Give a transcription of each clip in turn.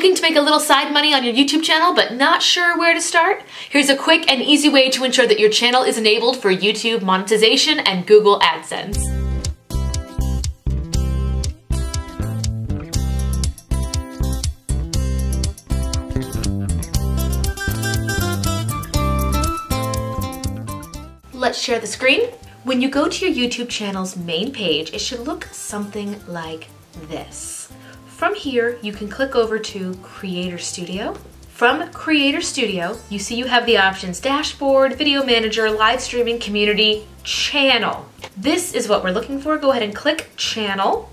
Looking to make a little side money on your YouTube channel but not sure where to start? Here's a quick and easy way to ensure that your channel is enabled for YouTube monetization and Google AdSense. Let's share the screen. When you go to your YouTube channel's main page, it should look something like this. From here, you can click over to Creator Studio. From Creator Studio, you see you have the options Dashboard, Video Manager, Live Streaming, Community, Channel. This is what we're looking for. Go ahead and click Channel.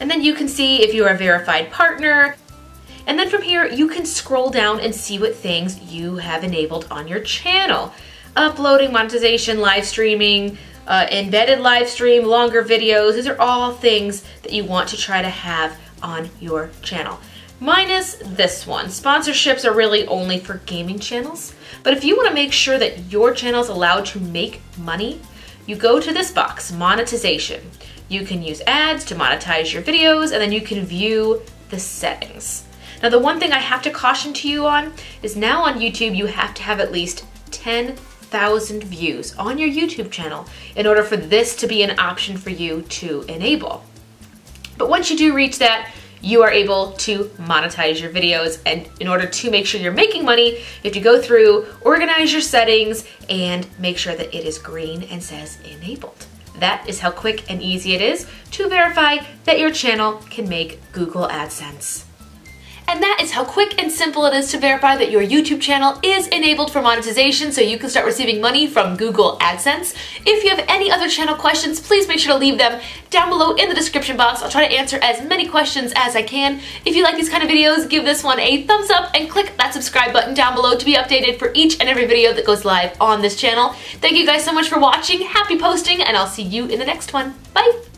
And then you can see if you are a verified partner. And then from here, you can scroll down and see what things you have enabled on your channel. Uploading, monetization, live streaming, embedded live stream, longer videos. These are all things that you want to try to have on your channel. Minus this one. Sponsorships are really only for gaming channels. But if you want to make sure that your channel is allowed to make money, you go to this box, monetization. You can use ads to monetize your videos, and then you can view the settings. Now, the one thing I have to caution to you on is now on YouTube, you have to have at least 10,000 views on your YouTube channel in order for this to be an option for you to enable. But once you do reach that, you are able to monetize your videos, and in order to make sure you're making money, you have to go through, organize your settings, and make sure that it is green and says enabled. That is how quick and easy it is to verify that your channel can make Google AdSense. And that is how quick and simple it is to verify that your YouTube channel is enabled for monetization so you can start receiving money from Google AdSense. If you have any other channel questions, please make sure to leave them down below in the description box. I'll try to answer as many questions as I can. If you like these kind of videos, give this one a thumbs up and click that subscribe button down below to be updated for each and every video that goes live on this channel. Thank you guys so much for watching. Happy posting, and I'll see you in the next one. Bye!